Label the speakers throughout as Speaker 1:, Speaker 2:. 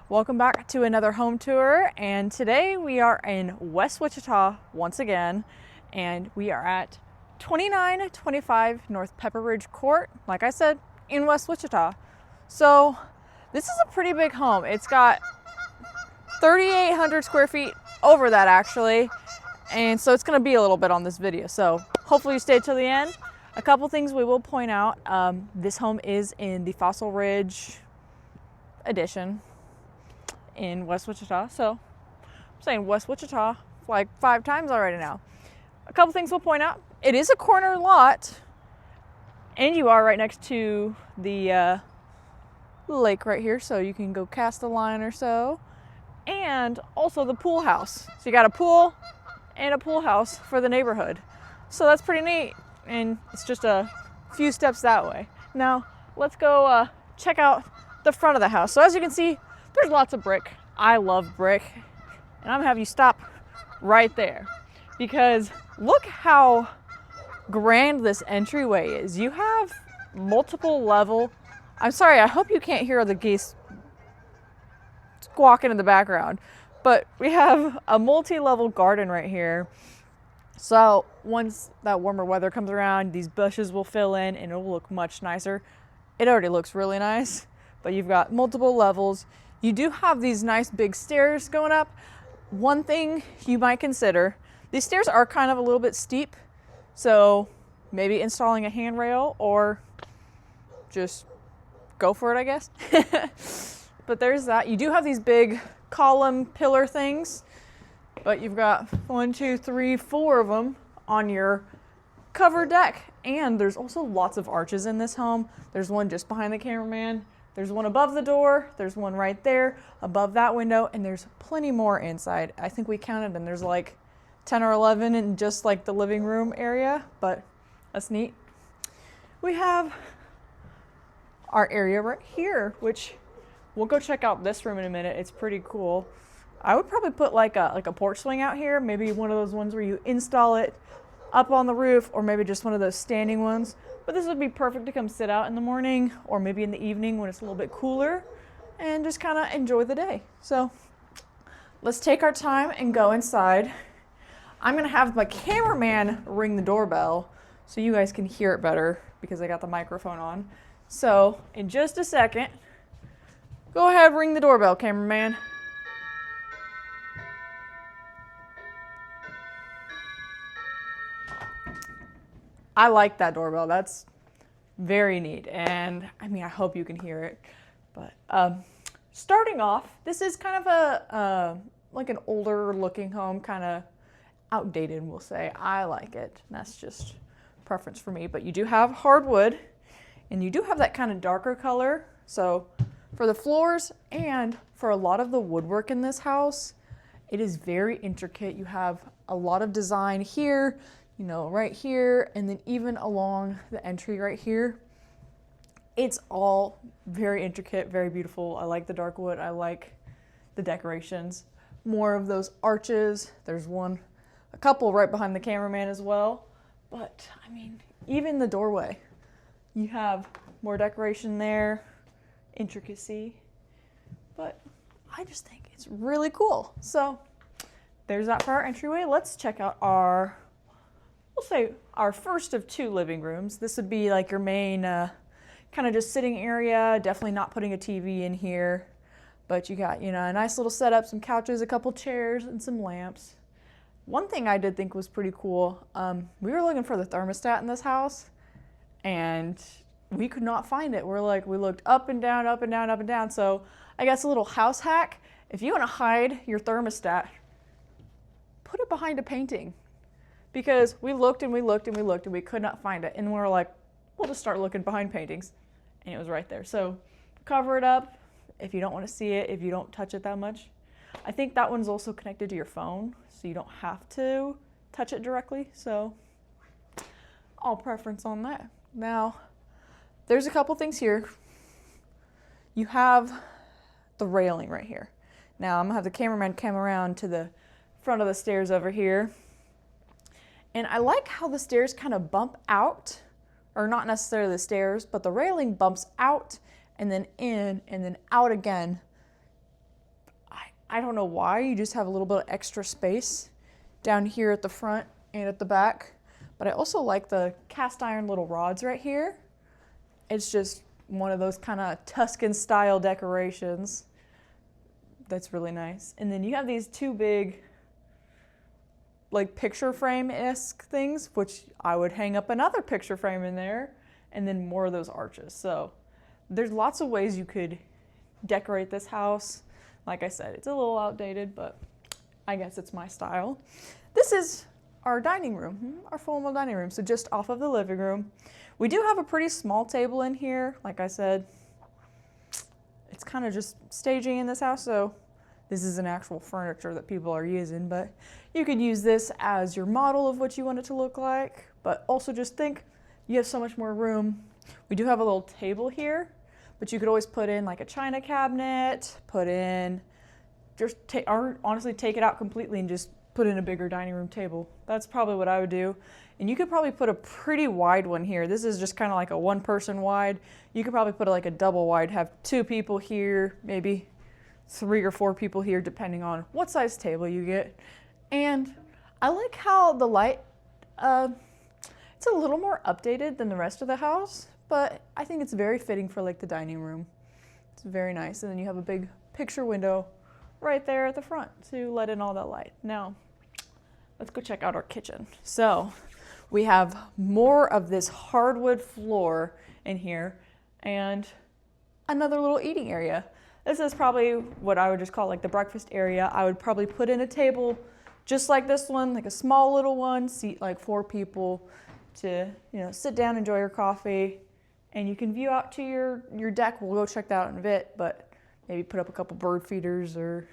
Speaker 1: Welcome back to another home tour, and today we are in West Wichita once again, and we are at 2925 North Pepper Ridge Court, like I said, in West Wichita. So this is a pretty big home. It's got 3,800 square feet, over that actually, and so it's going to be a little bit on this video, so hopefully you stay till the end. A couple things we will point out. This home is in the Fossil Ridge edition in West Wichita. So I'm saying West Wichita like 5 times already now. A couple things we'll point out. It is a corner lot, and you are right next to the lake right here, so you can go cast a line or so. And also the pool house. So you got a pool and a pool house for the neighborhood. So that's pretty neat, and it's just a few steps that way. Now let's go check out the front of the house. So as you can see, there's lots of brick. I love brick, and I'm gonna have you stop right there because look how grand this entryway is. You have multiple level. I'm sorry, I hope you can't hear the geese squawking in the background, but we have a multi-level garden right here. So once that warmer weather comes around, these bushes will fill in and it will look much nicer. It already looks really nice, but you've got multiple levels. You do have these nice big stairs going up. One thing you might consider, these stairs are kind of a little bit steep, so maybe installing a handrail or just go for it, I guess. But there's that. You do have these big column pillar things, but you've got 1, 2, 3, 4 of them on your covered deck. And there's also lots of arches in this home. There's one just behind the cameraman. There's one above the door. There's one right there above that window. And there's plenty more inside. I think we counted and there's like 10 or 11 in just like the living room area, but that's neat. We have our area right here, which we'll go check out this room in a minute. It's pretty cool. I would probably put like a porch swing out here, maybe one of those ones where you install it up on the roof, or maybe just one of those standing ones. But this would be perfect to come sit out in the morning or maybe in the evening when it's a little bit cooler and just kind of enjoy the day. So let's take our time and go inside. I'm gonna have my cameraman ring the doorbell so you guys can hear it better because I got the microphone on. So in just a second, go ahead, ring the doorbell, cameraman. I like that doorbell. That's very neat. And I mean, I hope you can hear it. But starting off, this is kind of a like an older looking home, kind of outdated, we'll say. I like it. That's just preference for me. But you do have hardwood, and you do have that kind of darker color. So for the floors and for a lot of the woodwork in this house, it is very intricate. You have a lot of design here, you know, right here, and then even along the entry right here. It's all very intricate, very beautiful. I like the dark wood. I like the decorations. More of those arches. There's a couple right behind the cameraman as well. But I mean, even the doorway, you have more decoration there, intricacy. But I just think it's really cool. So there's that for our entryway. Let's check out our, we'll say our first of 2 living rooms. This would be like your main kind of just sitting area. Definitely not putting a TV in here, but you got, you know, a nice little setup, some couches, a couple chairs, and some lamps. One thing I did think was pretty cool, we were looking for the thermostat in this house, and we could not find it. We looked up and down, up and down, up and down. So I guess a little house hack, if you want to hide your thermostat, put it behind a painting. Because we looked and we looked and we looked and we could not find it. And we were like, we'll just start looking behind paintings. And it was right there. So cover it up if you don't want to see it, if you don't touch it that much. I think that one's also connected to your phone, so you don't have to touch it directly. So all preference on that. Now, there's a couple things here. You have the railing right here. Now I'm gonna have the cameraman come around to the front of the stairs over here. And I like how the stairs kind of bump out, or not necessarily the stairs, but the railing bumps out and then in and then out again I don't know why, you just have a little bit of extra space down here at the front and at the back. But I also like the cast iron little rods right here. It's just one of those kind of Tuscan style decorations. That's really nice. And then you have these two big, like picture frame-esque things, which I would hang up another picture frame in there, and then more of those arches. So there's lots of ways you could decorate this house. Like I said, it's a little outdated, but I guess it's my style. This is our dining room, our formal dining room. So just off of the living room. We do have a pretty small table in here. Like I said, it's kind of just staging in this house, so this isn't actual furniture that people are using, but you could use this as your model of what you want it to look like, but also just think you have so much more room. We do have a little table here, but you could always put in like a china cabinet, honestly take it out completely and just put in a bigger dining room table. That's probably what I would do. And you could probably put a pretty wide one here. This is just kind of like a one person wide. You could probably put like a double wide, have 2 people here, maybe 3 or 4 people here, depending on what size table you get. And I like how the light, it's a little more updated than the rest of the house, but I think it's very fitting for like the dining room. It's very nice. And then you have a big picture window right there at the front to let in all that light. Now, let's go check out our kitchen. So we have more of this hardwood floor in here and another little eating area. This is probably what I would just call like the breakfast area. I would probably put in a table just like this one, like a small little one, seat like 4 people to, sit down, enjoy your coffee, and you can view out to your deck. We'll go check that out in a bit, but maybe put up a couple bird feeders, or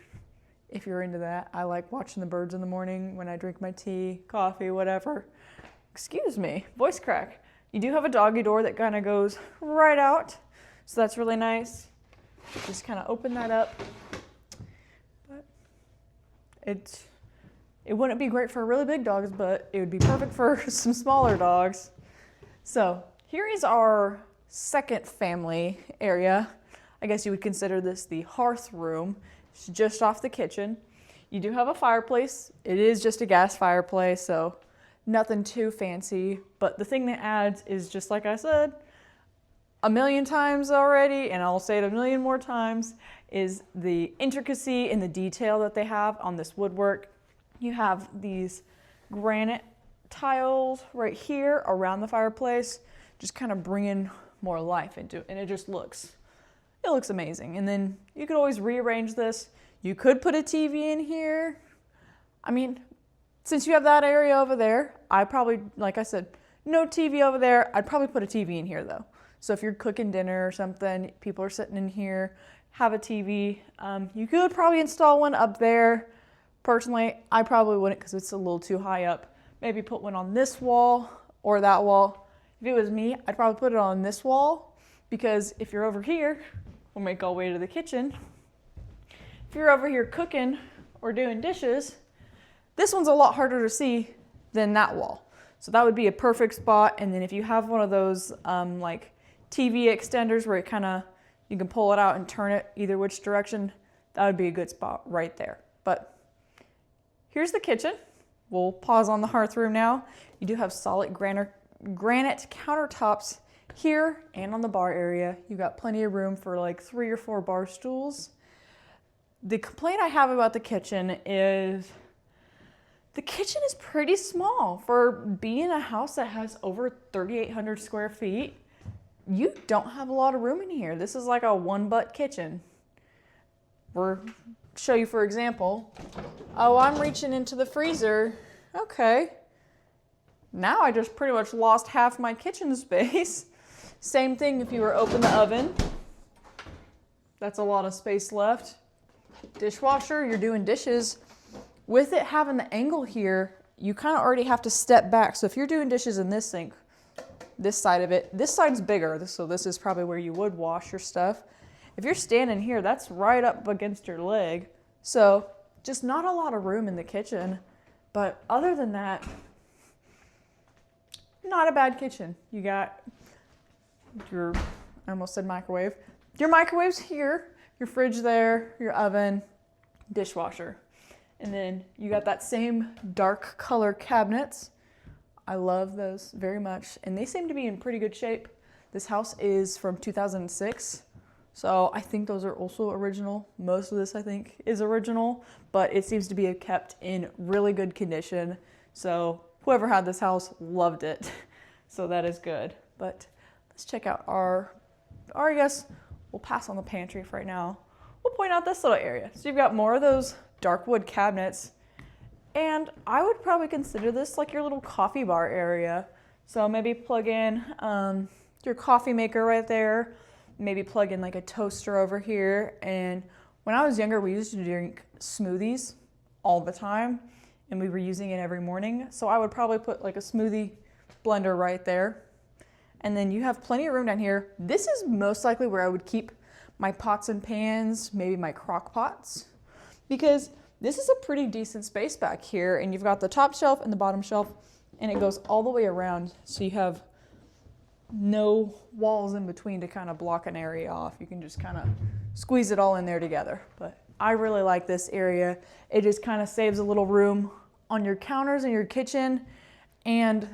Speaker 1: if you're into that. I like watching the birds in the morning when I drink my tea, coffee, whatever. Excuse me, voice crack. You do have a doggy door that kind of goes right out, so that's really nice. Just kind of open that up. But it wouldn't be great for really big dogs, but it would be perfect for some smaller dogs. So here is our second family area. I guess you would consider this the hearth room. It's just off the kitchen. You do have a fireplace. It is just a gas fireplace, so nothing too fancy. But the thing that adds is, just like I said a million times already, and I'll say it a million more times, is the intricacy and the detail that they have on this woodwork. You have these granite tiles right here around the fireplace, just kind of bringing more life into it, and it looks amazing. And then you could always rearrange this. You could put a TV in here. I mean, since you have that area over there, I probably, like I said, no TV over there. I'd probably put a TV in here though. So if you're cooking dinner or something, people are sitting in here, have a TV. You could probably install one up there. Personally, I probably wouldn't because it's a little too high up. Maybe put one on this wall or that wall. If it was me, I'd probably put it on this wall, because if you're over here, we'll make our way to the kitchen. If you're over here cooking or doing dishes, this one's a lot harder to see than that wall. So that would be a perfect spot. And then if you have one of those like TV extenders where you can pull it out and turn it either which direction, that would be a good spot right there. But here's the kitchen. We'll pause on the hearth room now. You do have solid granite countertops here and on the bar area. You got plenty of room for like 3 or 4 bar stools. The complaint I have about the kitchen is the kitchen is pretty small. For being a house that has over 3,800 square feet, you don't have a lot of room in here. This is like a one-butt kitchen. Show you for example. Oh, I'm reaching into the freezer. Okay. Now I just pretty much lost half my kitchen space. Same thing if you were open the oven. That's a lot of space left. Dishwasher, you're doing dishes. With it having the angle here, you kind of already have to step back. So if you're doing dishes in this sink, this side of it, this side's bigger. So this is probably where you would wash your stuff. If you're standing here, that's right up against your leg. So just not a lot of room in the kitchen. But other than that, not a bad kitchen. You got I almost said microwave. Your microwave's here, your fridge there, your oven, dishwasher. And then you got that same dark color cabinets. I love those very much, and they seem to be in pretty good shape. This house is from 2006, so I think those are also original. Most of this, I think, is original, but it seems to be kept in really good condition. So whoever had this house loved it, so that is good. But let's check out I guess we'll pass on the pantry for right now. We'll point out this little area. So you've got more of those dark wood cabinets, and I would probably consider this like your little coffee bar area. So maybe plug in your coffee maker right there, maybe plug in like a toaster over here. And when I was younger, we used to drink smoothies all the time, and we were using it every morning. So I would probably put like a smoothie blender right there. And then you have plenty of room down here. This is most likely where I would keep my pots and pans, maybe my crock pots, because this is a pretty decent space back here, and you've got the top shelf and the bottom shelf, and it goes all the way around, so you have no walls in between to kind of block an area off. You can just kind of squeeze it all in there together. But I really like this area. It just kind of saves a little room on your counters in your kitchen, and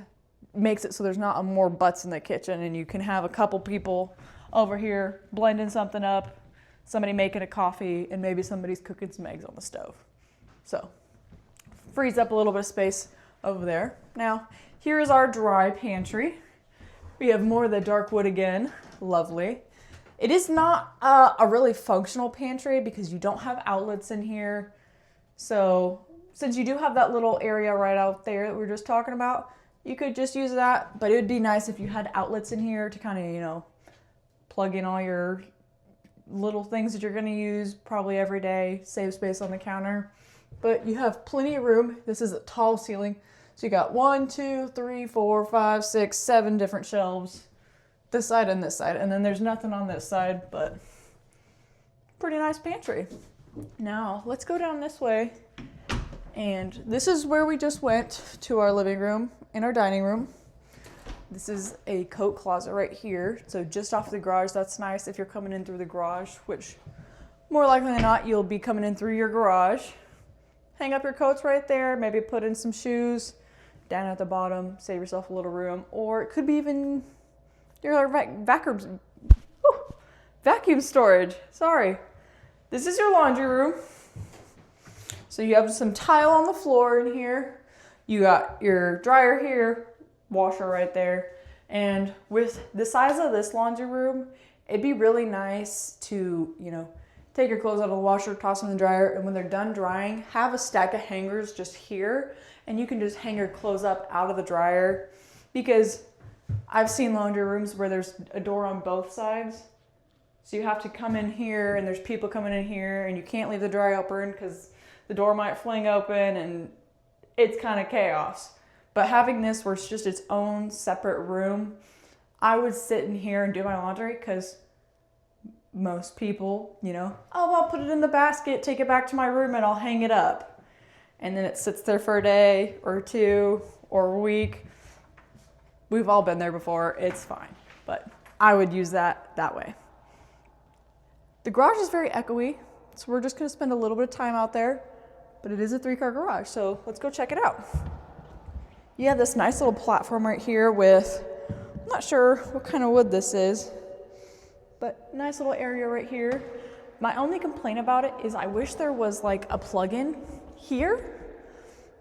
Speaker 1: makes it so there's not more butts in the kitchen, and you can have a couple people over here blending something up, somebody making a coffee, and maybe somebody's cooking some eggs on the stove. So frees up a little bit of space over there. Now, here is our dry pantry. We have more of the dark wood again. Lovely. It is not a really functional pantry because you don't have outlets in here. So since you do have that little area right out there that we were just talking about, you could just use that, but it would be nice if you had outlets in here to kind of, you know, plug in all your little things that you're going to use probably every day, save space on the counter. But you have plenty of room. This is a tall ceiling. So you got 1, 2, 3, 4, 5, 6, 7 different shelves, this side and this side. And then there's nothing on this side, but pretty nice pantry. Now let's go down this way. And this is where we just went to our living room and our dining room. This is a coat closet right here. So just off the garage, that's nice if you're coming in through the garage, which more likely than not, you'll be coming in through your garage. Hang up your coats right there, maybe put in some shoes down at the bottom, save yourself a little room. Or it could be even your vacuum storage. Sorry. This is your laundry room. So you have some tile on the floor in here. You got your dryer here, washer right there. And with the size of this laundry room, it'd be really nice to, you know, take your clothes out of the washer, toss them in the dryer, and when they're done drying, have a stack of hangers just here, and you can just hang your clothes up out of the dryer. Because I've seen laundry rooms where there's a door on both sides. So you have to come in here, and there's people coming in here, and you can't leave the dryer open because the door might fling open, and it's kind of chaos. But having this where it's just its own separate room, I would sit in here and do my laundry because most people, you know, oh, I'll put it in the basket, take it back to my room, and I'll hang it up. And then it sits there for a day or two or a week. We've all been there before. It's fine. But I would use that way. The garage is very echoey, so we're just going to spend a little bit of time out there. But it is a 3-car garage, so let's go check it out. You have this nice little platform right here with, I'm not sure what kind of wood this is, but nice little area right here. My only complaint about it is I wish there was like a plug-in here,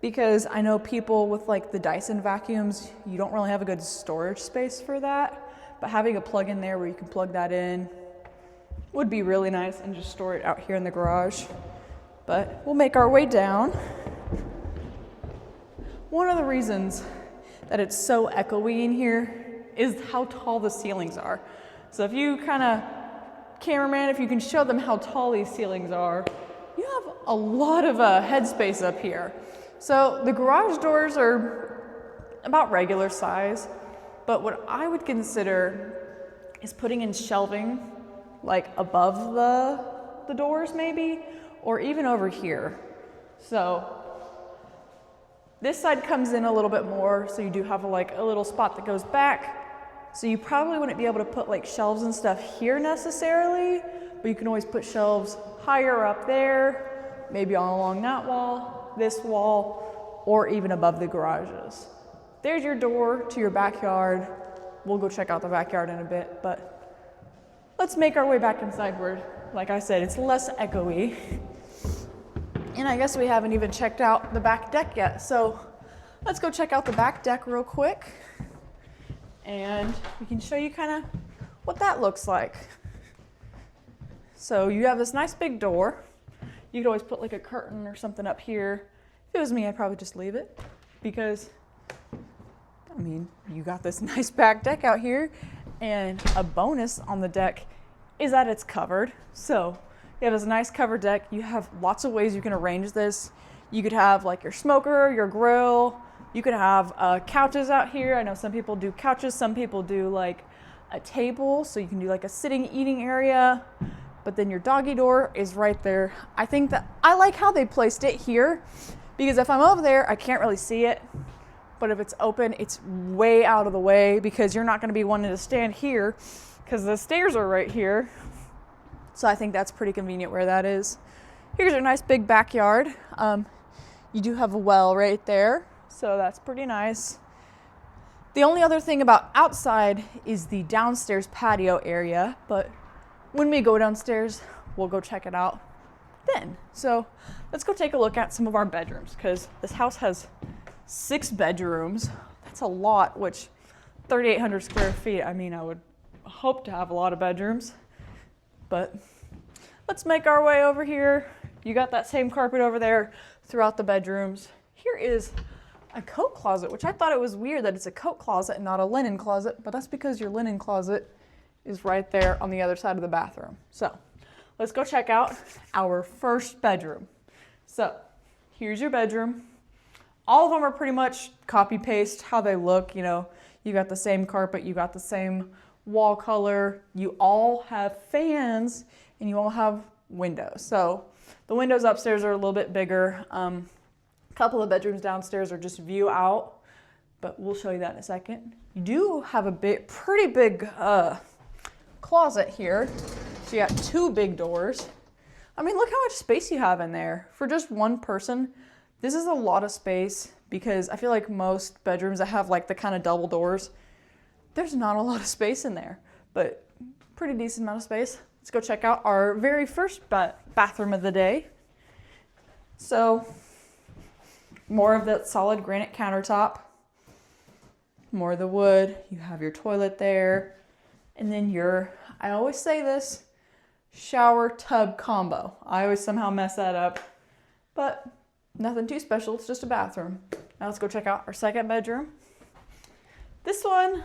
Speaker 1: because I know people with like the Dyson vacuums, you don't really have a good storage space for that, but having a plug-in there where you can plug that in would be really nice and just store it out here in the garage. But we'll make our way down. One of the reasons that it's so echoey in here is how tall the ceilings are. So if you cameraman, if you can show them how tall these ceilings are, you have a lot of headspace up here. So the garage doors are about regular size, but what I would consider is putting in shelving like above the doors maybe, or even over here. So this side comes in a little bit more, so you do have a little spot that goes back. So you probably wouldn't be able to put like shelves and stuff here necessarily, but you can always put shelves higher up there, maybe all along that wall, this wall, or even above the garages. There's your door to your backyard. We'll go check out the backyard in a bit, but let's make our way back inside where, like I said, it's less echoey. And I guess we haven't even checked out the back deck yet. So let's go check out the back deck real quick. And we can show you kind of what that looks like. So you have this nice big door. You could always put like a curtain or something up here. If it was me, I'd probably just leave it because, I mean, you got this nice back deck out here, and a bonus on the deck is that it's covered. So you have this nice covered deck. You have lots of ways you can arrange this. You could have like your smoker, your grill. You could have couches out here. I know some people do couches. Some people do like a table, so you can do like a sitting eating area. But then your doggy door is right there. I think that I like how they placed it here because if I'm over there, I can't really see it. But if it's open, it's way out of the way because you're not going to be wanting to stand here because the stairs are right here. So I think that's pretty convenient where that is. Here's your nice big backyard. You do have a well right there, so that's pretty nice. The only other thing about outside is the downstairs patio area, but when we go downstairs, we'll go check it out then. So let's go take a look at some of our bedrooms because this house has 6 bedrooms. That's a lot, which 3,800 square feet. I mean, I would hope to have a lot of bedrooms, but let's make our way over here. You got that same carpet over there throughout the bedrooms. Here is a coat closet, which I thought it was weird that it's a coat closet and not a linen closet, but that's because your linen closet is right there on the other side of the bathroom. So let's go check out our first bedroom. So here's your bedroom. All of them are pretty much copy paste how they look. You know, you got the same carpet, you got the same wall color, you all have fans, and you all have windows. So the windows upstairs are a little bit bigger. A couple of bedrooms downstairs are just view out, but we'll show you that in a second. You do have a pretty big closet here. So you got 2 big doors. I mean, look how much space you have in there. For just one person, this is a lot of space because I feel like most bedrooms that have like the kind of double doors, there's not a lot of space in there, but pretty decent amount of space. Let's go check out our very first bathroom of the day. So more of that solid granite countertop, more of the wood. You have your toilet there. And then your, I always say this, shower tub combo. I always somehow mess that up, but nothing too special. It's just a bathroom. Now let's go check out our second bedroom. This one,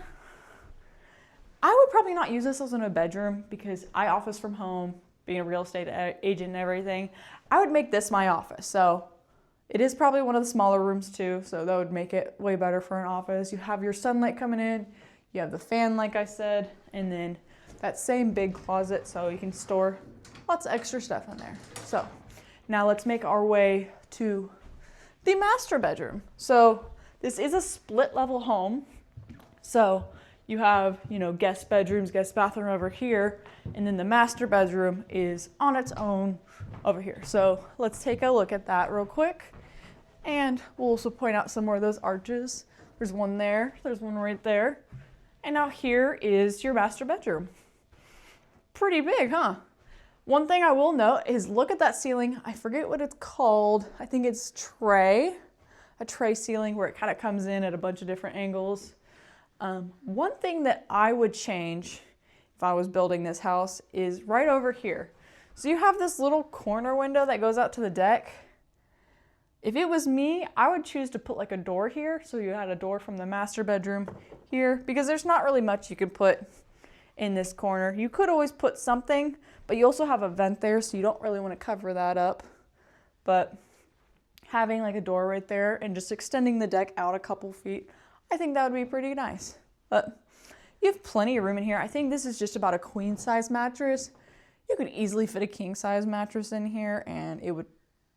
Speaker 1: I would probably not use this as in a bedroom because I office from home, being a real estate agent and everything. I would make this my office. So it is probably one of the smaller rooms too, so that would make it way better for an office. You have your sunlight coming in, you have the fan like I said, and then that same big closet so you can store lots of extra stuff in there. So now let's make our way to the master bedroom. So this is a split level home. So you have, you know, guest bedrooms, guest bathroom over here, and then the master bedroom is on its own over here. So let's take a look at that real quick. And we'll also point out some more of those arches. There's one there, there's one right there. And now here is your master bedroom. Pretty big, huh? One thing I will note is look at that ceiling. I forget what it's called. I think it's a tray ceiling where it kind of comes in at a bunch of different angles. One thing that I would change if I was building this house is right over here. So you have this little corner window that goes out to the deck. If it was me, I would choose to put like a door here. So you had a door from the master bedroom here because there's not really much you can put in this corner. You could always put something, but you also have a vent there, so you don't really want to cover that up. But having like a door right there and just extending the deck out a couple feet, I think that would be pretty nice. But you have plenty of room in here. I think this is just about a queen size mattress. You could easily fit a king size mattress in here and it would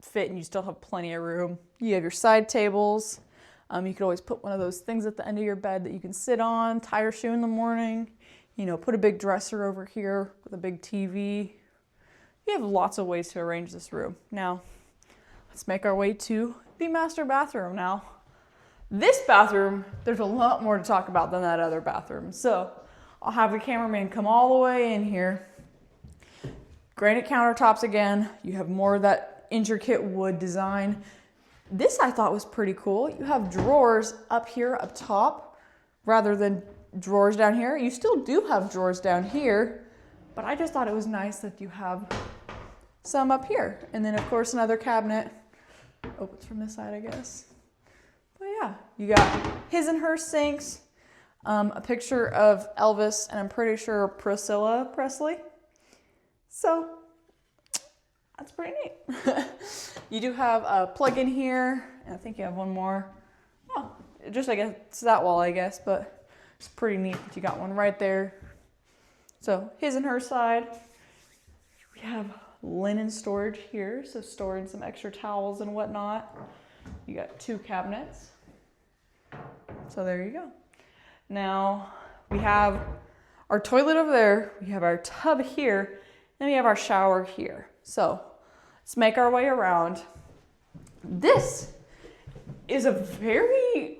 Speaker 1: fit and you still have plenty of room. You have your side tables. You could always put one of those things at the end of your bed that you can sit on, tie your shoe in the morning, you know, put a big dresser over here with a big TV. You have lots of ways to arrange this room. Now, let's make our way to the master bathroom now. This bathroom, there's a lot more to talk about than that other bathroom. So I'll have the cameraman come all the way in here. Granite countertops again. You have more of that intricate wood design. This I thought was pretty cool. You have drawers up here up top rather than drawers down here. You still do have drawers down here, but I just thought it was nice that you have some up here. And then of course another cabinet. Oh, it's from this side, I guess. But yeah, you got his and her sinks, a picture of Elvis, and I'm pretty sure Priscilla Presley. So that's pretty neat. You do have a plug-in here, and I think you have one more. Oh, just I guess it's that wall, I guess, but it's pretty neat that you got one right there. So his and her side. We have linen storage here, so storing some extra towels and whatnot. You got 2 cabinets. So there you go. Now we have our toilet over there, we have our tub here, and we have our shower here. So let's make our way around. This is a very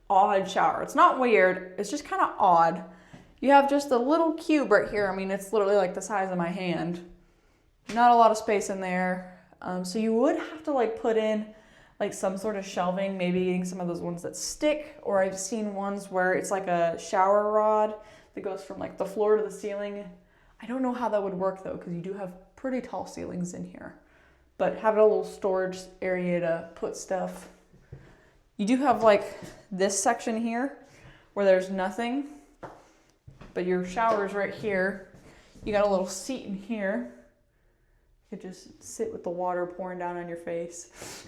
Speaker 1: odd shower. It's not weird, it's just kind of odd. You have just a little cube right here. I mean, it's literally like the size of my hand. Not a lot of space in there. So you would have to like put in like some sort of shelving, maybe getting some of those ones that stick, or I've seen ones where it's like a shower rod that goes from like the floor to the ceiling. I don't know how that would work though, because you do have pretty tall ceilings in here. But having a little storage area to put stuff. You do have like this section here where there's nothing, but your shower's right here. You got a little seat in here. You could just sit with the water pouring down on your face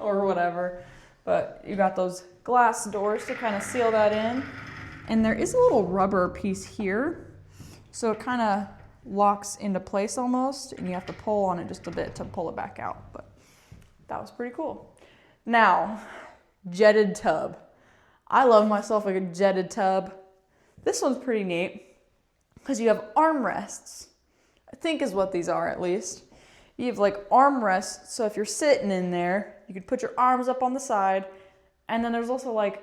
Speaker 1: or whatever. But you got those glass doors to kind of seal that in. And there is a little rubber piece here. So it kind of locks into place almost, and you have to pull on it just a bit to pull it back out. But that was pretty cool. Now, jetted tub. I love myself like a jetted tub. This one's pretty neat because you have armrests. I think is what these are at least. You have like armrests, so if you're sitting in there, you can put your arms up on the side, and then there's also like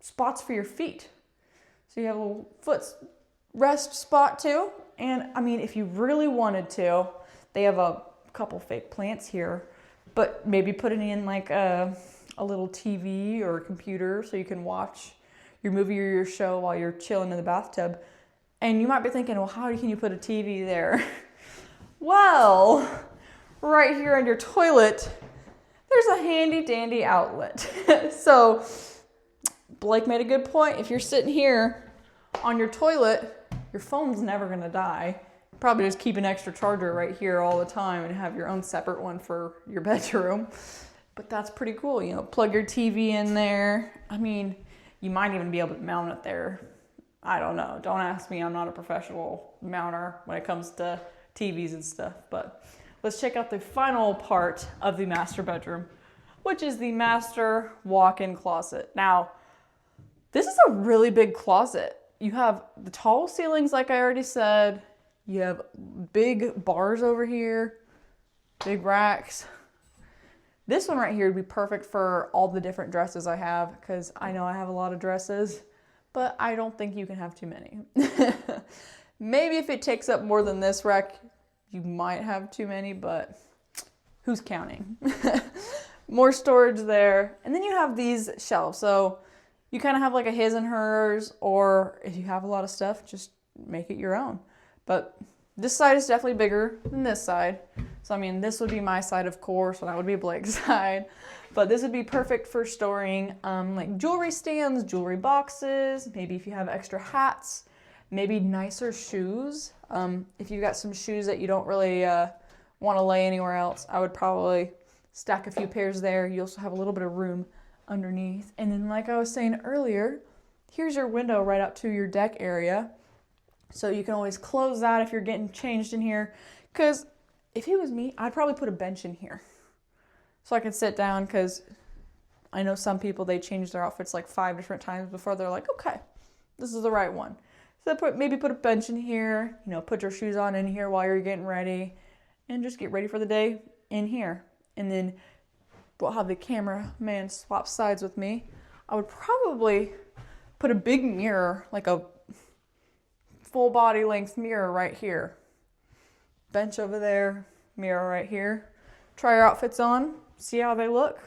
Speaker 1: spots for your feet. So you have a little foot rest spot too. And I mean, if you really wanted to, they have a couple fake plants here, but maybe putting in like a little TV or a computer so you can watch your movie or your show while you're chilling in the bathtub. And you might be thinking, well, how can you put a TV there? Well, right here on your toilet, there's a handy dandy outlet. So Blake made a good point. If you're sitting here on your toilet, your phone's never gonna die. Probably just keep an extra charger right here all the time and have your own separate one for your bedroom. But that's pretty cool, you know, plug your TV in there. I mean, you might even be able to mount it there. I don't know. Don't ask me. I'm not a professional mounter when it comes to TVs and stuff. But let's check out the final part of the master bedroom, which is the master walk-in closet. Now, this is a really big closet. You have the tall ceilings, like I already said. You have big bars over here, big racks. This one right here would be perfect for all the different dresses I have, because I know I have a lot of dresses, but I don't think you can have too many. Maybe if it takes up more than this rack, you might have too many, but who's counting? More storage there. And then you have these shelves. So you kind of have like a his and hers, or if you have a lot of stuff, just make it your own. But this side is definitely bigger than this side. So, I mean, this would be my side, of course, and that would be Blake's side. But this would be perfect for storing like jewelry stands, jewelry boxes, maybe if you have extra hats, maybe nicer shoes. If you got some shoes that you don't really want to lay anywhere else, I would probably stack a few pairs there. You also have a little bit of room underneath. And then like I was saying earlier, here's your window right up to your deck area. So you can always close that if you're getting changed in here. Because if it was me, I'd probably put a bench in here so I could sit down, because I know some people, they change their outfits like 5 different times before they're like, okay, this is the right one. So maybe put a bench in here, you know, put your shoes on in here while you're getting ready, and just get ready for the day in here. And then We'll have the cameraman swap sides with me. I would probably put a big mirror, like a full body length mirror right here. Bench over there, mirror right here. Try your outfits on, see how they look.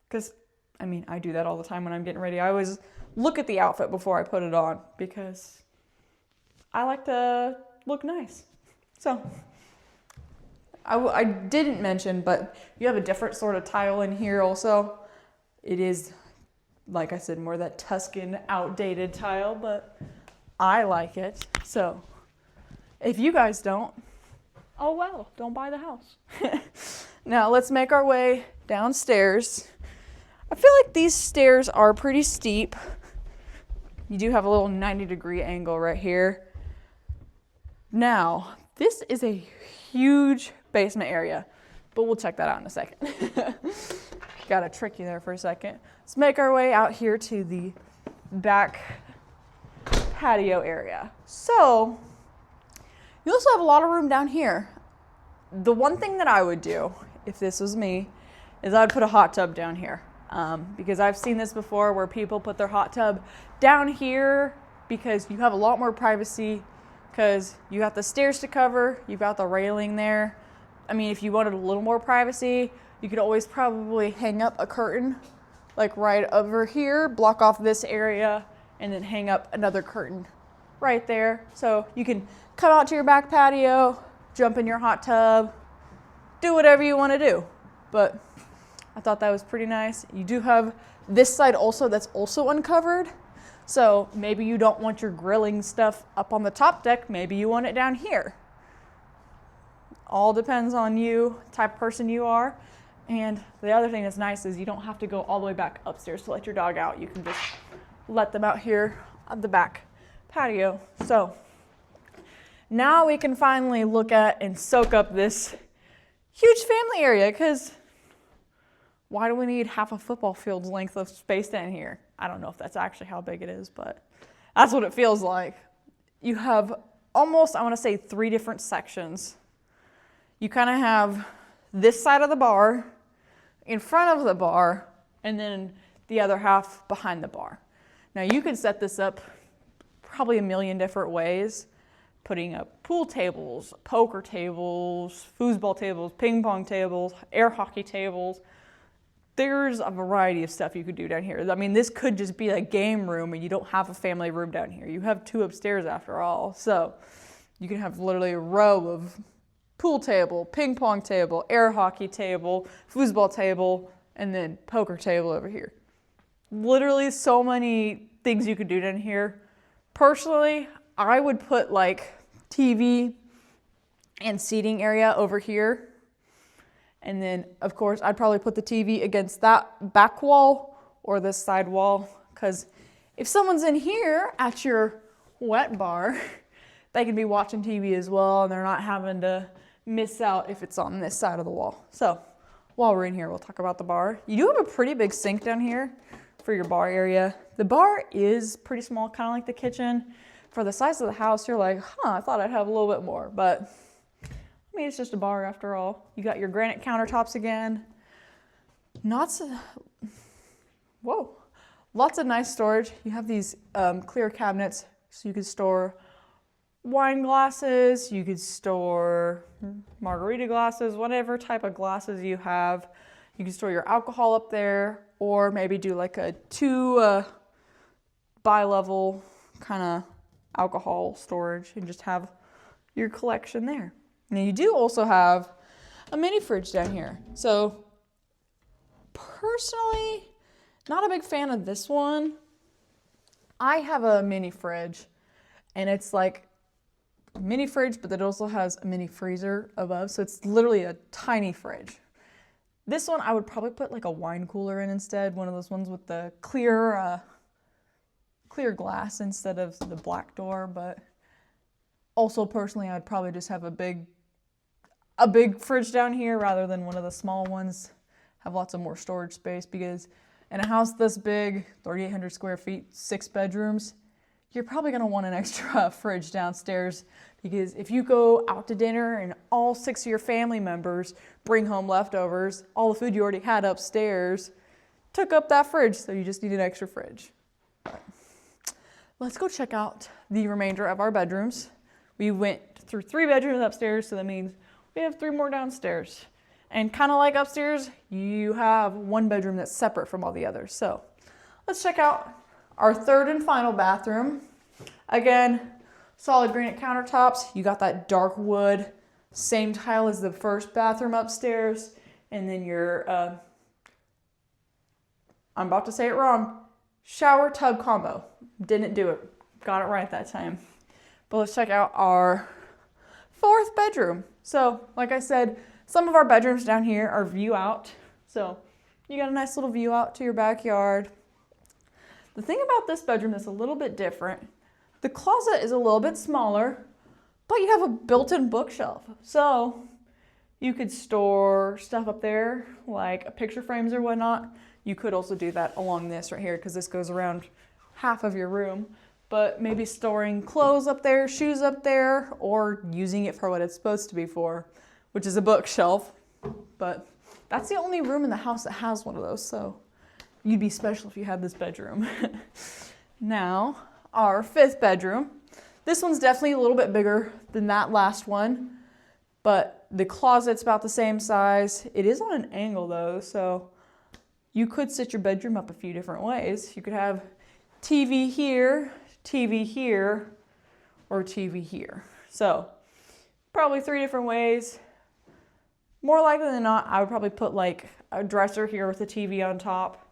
Speaker 1: Because, I mean, I do that all the time when I'm getting ready. I always look at the outfit before I put it on because I like to look nice. So, I didn't mention, but you have a different sort of tile in here also. It is, like I said, more that Tuscan outdated tile, but I like it. So, if you guys don't, oh well, don't buy the house. Now, let's make our way downstairs. I feel like these stairs are pretty steep. You do have a little 90-degree angle right here. Now, this is a huge basement area, but we'll check that out in a second. Gotta trick you there for a second. Let's make our way out here to the back patio area. So, you also have a lot of room down here. The one thing that I would do, if this was me, is I would put a hot tub down here. Because I've seen this before where people put their hot tub down here because you have a lot more privacy because you got the stairs to cover, you've got the railing there. I mean, if you wanted a little more privacy, you could always probably hang up a curtain like right over here, block off this area, and then hang up another curtain right there. So you can come out to your back patio, jump in your hot tub, do whatever you want to do. But I thought that was pretty nice. You do have this side also that's also uncovered. So maybe you don't want your grilling stuff up on the top deck. Maybe you want it down here. All depends on you, type of person you are. And the other thing that's nice is you don't have to go all the way back upstairs to let your dog out. You can just let them out here on the back patio. So now we can finally look at and soak up this huge family area, because why do we need half a football field's length of space down here? I don't know if that's actually how big it is, but that's what it feels like. You have almost, I want to say, 3 different sections. You kind of have this side of the bar, in front of the bar, and then the other half behind the bar. Now you can set this up probably a million different ways, putting up pool tables, poker tables, foosball tables, ping pong tables, air hockey tables. There's a variety of stuff you could do down here. I mean, this could just be a game room and you don't have a family room down here. You have 2 upstairs after all. So you can have literally a row of pool table, ping pong table, air hockey table, foosball table, and then poker table over here. Literally so many things you could do down here. Personally, I would put like TV and seating area over here. And then, of course, I'd probably put the TV against that back wall or this side wall, because if someone's in here at your wet bar, they can be watching TV as well, and they're not having to miss out if it's on this side of the wall. So while we're in here, we'll talk about the bar. You do have a pretty big sink down here for your bar area. The bar is pretty small, kind of like the kitchen. For the size of the house, you're like, I thought I'd have a little bit more, but I mean, it's just a bar after all. You got your granite countertops again. Lots of nice storage. You have these clear cabinets, so you could store wine glasses, you could store margarita glasses, whatever type of glasses you have. You can store your alcohol up there, or maybe do like a 2 bi-level kind of alcohol storage and just have your collection there. Now you do also have a mini fridge down here. So personally, not a big fan of this one. I have a mini fridge, and it's like a mini fridge, but it also has a mini freezer above. So it's literally a tiny fridge. This one I would probably put like a wine cooler in instead, one of those ones with the clear glass instead of the black door. But also personally, I'd probably just have a big fridge down here rather than one of the small ones. Have lots of more storage space, because in a house this big, 3,800 square feet, 6 bedrooms, you're probably gonna want an extra fridge downstairs, because if you go out to dinner and all 6 of your family members bring home leftovers, all the food you already had upstairs took up that fridge, so you just need an extra fridge. But let's go check out the remainder of our bedrooms. We went through 3 bedrooms upstairs, so that means we have 3 more downstairs. And kind of like upstairs, you have 1 bedroom that's separate from all the others. So let's check out our 3rd and final bathroom. Again, solid granite countertops. You got that dark wood, same tile as the first bathroom upstairs. And then your, I'm about to say it wrong, shower tub combo. Didn't do it. Got it right that time. But let's check out our 4th bedroom. So, like I said, some of our bedrooms down here are view out. So, you got a nice little view out to your backyard. The thing about this bedroom that's a little bit different, the closet is a little bit smaller, but you have a built-in bookshelf. So, you could store stuff up there, like picture frames or whatnot. You could also do that along this right here, because this goes around half of your room. But maybe storing clothes up there, shoes up there, or using it for what it's supposed to be for, which is a bookshelf. But that's the only room in the house that has one of those, so you'd be special if you had this bedroom. Now, our 5th bedroom. This one's definitely a little bit bigger than that last one, but the closet's about the same size. It is on an angle though, so you could sit your bedroom up a few different ways. You could have TV here, or TV here. So probably 3 different ways. More likely than not, I would probably put like a dresser here with a TV on top,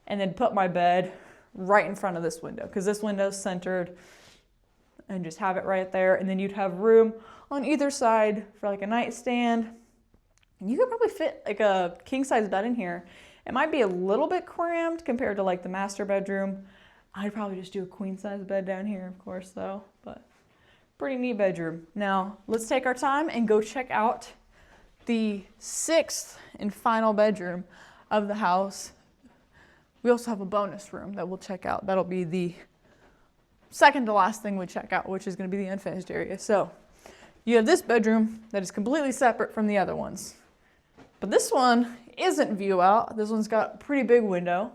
Speaker 1: and then put my bed right in front of this window, because this window's centered, and just have it right there. And then you'd have room on either side for like a nightstand. And you could probably fit like a king size bed in here. It might be a little bit cramped compared to like the master bedroom. I'd probably just do a queen size bed down here, of course, though, but pretty neat bedroom. Now, let's take our time and go check out the 6th and final bedroom of the house. We also have a bonus room that we'll check out. That'll be the second to last thing we check out, which is going to be the unfinished area. So you have this bedroom that is completely separate from the other ones. But this one isn't view out. This one's got a pretty big window.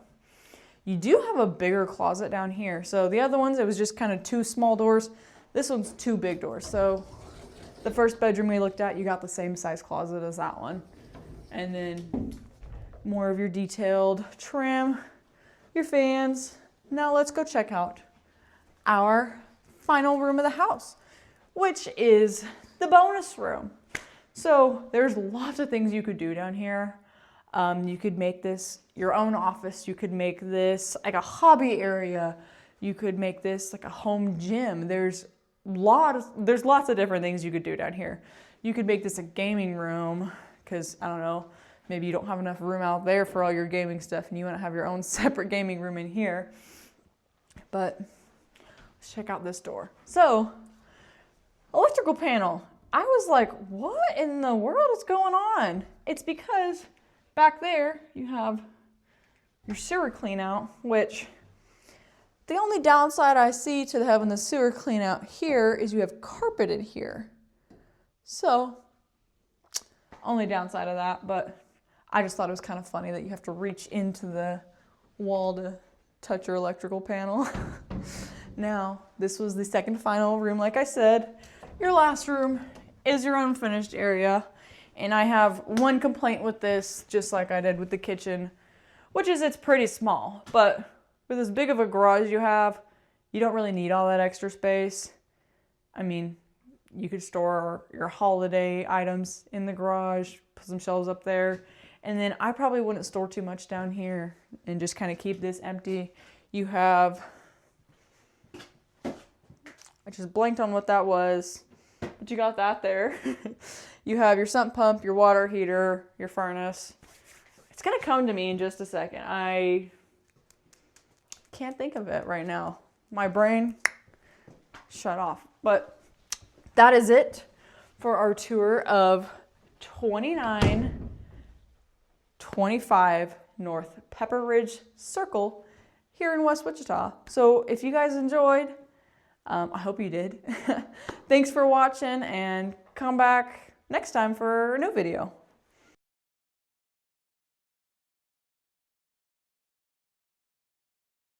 Speaker 1: You do have a bigger closet down here. So the other ones, it was just kind of 2 small doors. This one's 2 big doors. So the first bedroom we looked at, you got the same size closet as that one. And then more of your detailed trim, your fans. Now let's go check out our final room of the house, which is the bonus room. So there's lots of things you could do down here. You could make this your own office. You could make this like a hobby area. You could make this like a home gym. There's lots of different things you could do down here. You could make this a gaming room, because I don't know, maybe you don't have enough room out there for all your gaming stuff and you want to have your own separate gaming room in here. But let's check out this door. So, electrical panel. I was like, what in the world is going on? It's because back there you have your sewer clean out, which the only downside I see to having the sewer clean out here is you have carpeted here. So, only downside of that, but I just thought it was kind of funny that you have to reach into the wall to touch your electrical panel. Now, this was the second final room, like I said. Your last room is your unfinished area. And I have one complaint with this, just like I did with the kitchen, which is it's pretty small. But with as big of a garage you have, you don't really need all that extra space. I mean, you could store your holiday items in the garage, put some shelves up there. And then I probably wouldn't store too much down here and just kind of keep this empty. You have, I just blanked on what that was, but you got that there. You have your sump pump, your water heater, your furnace. It's gonna come to me in just a second. I can't think of it right now. My brain shut off. But that is it for our tour of 2925 North Pepper Ridge Circle here in West Wichita. So if you guys enjoyed, I hope you did. Thanks for watching, and come back next time for a new video.